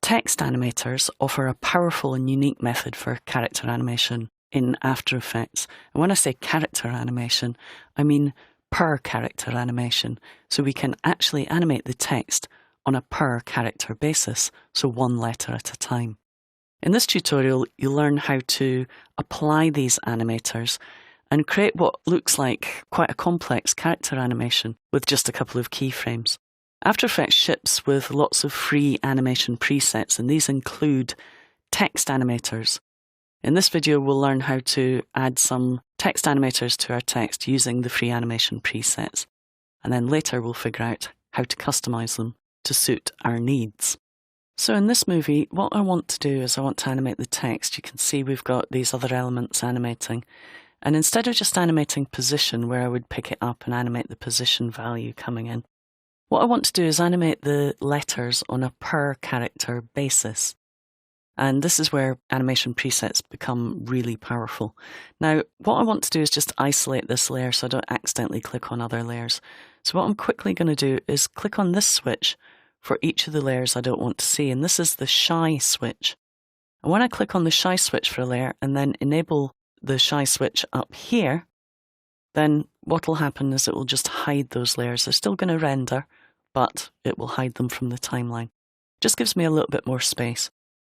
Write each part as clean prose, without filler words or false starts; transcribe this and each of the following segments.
Text animators offer a powerful and unique method for character animation in After Effects. And when I say character animation, I mean per character animation. So we can actually animate the text on a per character basis, so one letter at a time. In this tutorial, you'll learn how to apply these animators and create what looks like quite a complex character animation with just a couple of keyframes. After Effects ships with lots of free animation presets, and these include text animators. In this video, we'll learn how to add some text animators to our text using the free animation presets. And then later we'll figure out how to customize them to suit our needs. So in this movie, what I want to do is I want to animate the text. You can see we've got these other elements animating. And instead of just animating position, where I would pick it up and animate the position value coming in, what I want to do is animate the letters on a per character basis. And this is where animation presets become really powerful. Now, what I want to do is just isolate this layer so I don't accidentally click on other layers. So what I'm quickly going to do is click on this switch for each of the layers I don't want to see. And this is the shy switch. And when I click on the shy switch for a layer and then enable the shy switch up here, then what will happen is it will just hide those layers. They're still going to render, but it will hide them from the timeline. Just gives me a little bit more space.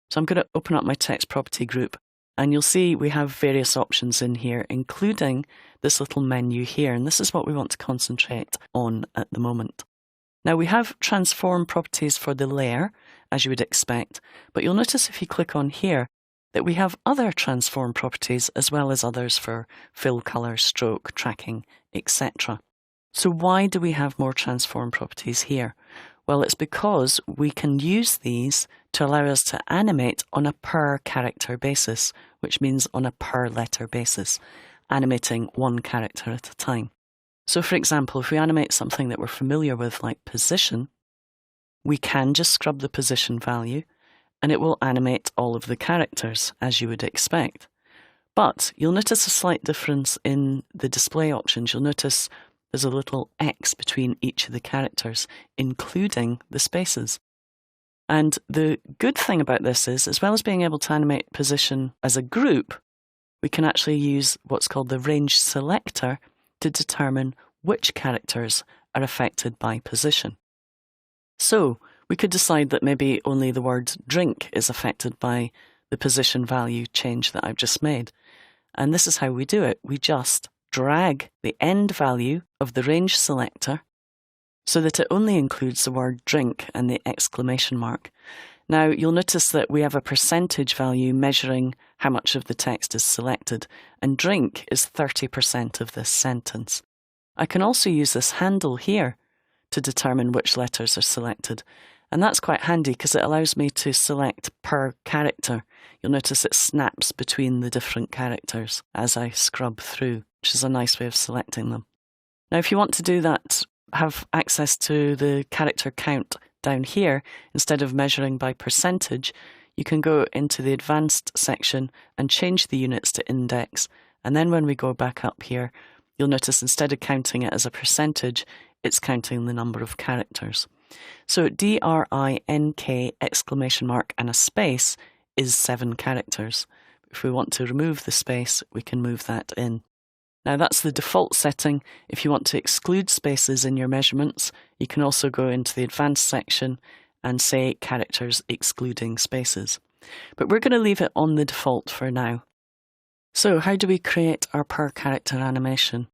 So I'm going to open up my text property group, and you'll see we have various options in here, including this little menu here, and this is what we want to concentrate on at the moment. Now we have transform properties for the layer, as you would expect, but you'll notice if you click on here that we have other transform properties as well as others for fill color, stroke, tracking, etc. So why do we have more transform properties here? Well, it's because we can use these to allow us to animate on a per character basis, which means on a per letter basis, animating one character at a time. So for example, if we animate something that we're familiar with like position, we can just scrub the position value and it will animate all of the characters as you would expect. But you'll notice a slight difference in the display options. You'll notice there's a little X between each of the characters, including the spaces. And the good thing about this is, as well as being able to animate position as a group, we can actually use what's called the range selector to determine which characters are affected by position. So we could decide that maybe only the word drink is affected by the position value change that I've just made. And this is how we do it. We just drag the end value of the range selector so that it only includes the word drink and the exclamation mark. Now you'll notice that we have a percentage value measuring how much of the text is selected, and drink is 30% of this sentence. I can also use this handle here to determine which letters are selected, and that's quite handy because it allows me to select per character. You'll notice it snaps between the different characters as I scrub through, which is a nice way of selecting them. Now if you want to do that, have access to the character count down here, instead of measuring by percentage, you can go into the advanced section and change the units to index. And then when we go back up here, you'll notice instead of counting it as a percentage, it's counting the number of characters. So DRINK exclamation mark and a space is 7 characters. If we want to remove the space, we can move that in. Now that's the default setting. If you want to exclude spaces in your measurements, you can also go into the advanced section and say characters excluding spaces. But we're going to leave it on the default for now. So how do we create our per character animation?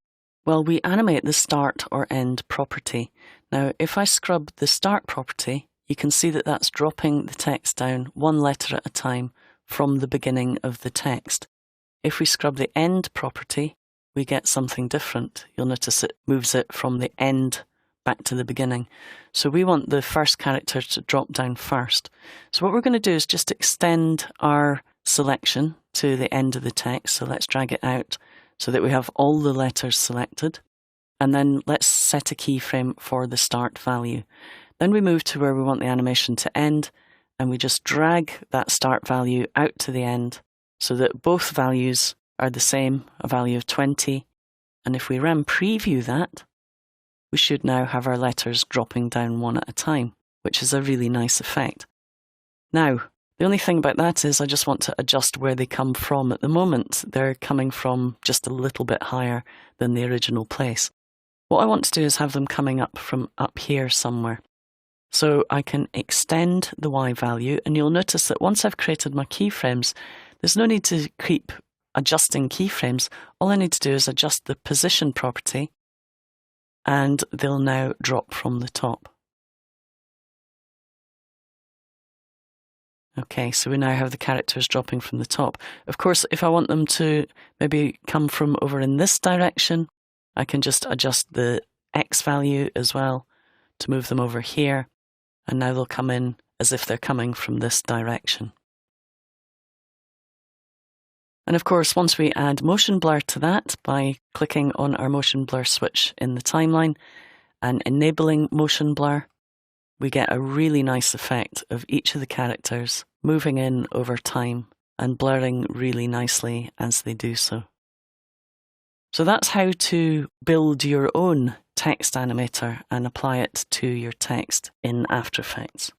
Well, we animate the start or end property. Now if I scrub the start property, you can see that that's dropping the text down one letter at a time from the beginning of the text. If we scrub the end property, we get something different. You'll notice it moves it from the end back to the beginning. So we want the first character to drop down first. So what we're going to do is just extend our selection to the end of the text. So let's drag it out so that we have all the letters selected. And then let's set a keyframe for the start value. Then we move to where we want the animation to end, and we just drag that start value out to the end so that both values are the same, a value of 20. And if we run preview that, we should now have our letters dropping down one at a time, which is a really nice effect. Now, the only thing about that is I just want to adjust where they come from. At the moment, they're coming from just a little bit higher than the original place. What I want to do is have them coming up from up here somewhere. So I can extend the Y value, and you'll notice that once I've created my keyframes, there's no need to keep adjusting keyframes. All I need to do is adjust the position property, and they'll now drop from the top. Okay, so we now have the characters dropping from the top. Of course, if I want them to maybe come from over in this direction, I can just adjust the X value as well to move them over here. And now they'll come in as if they're coming from this direction. And of course, once we add motion blur to that by clicking on our motion blur switch in the timeline and enabling motion blur, we get a really nice effect of each of the characters moving in over time and blurring really nicely as they do so. So that's how to build your own text animator and apply it to your text in After Effects.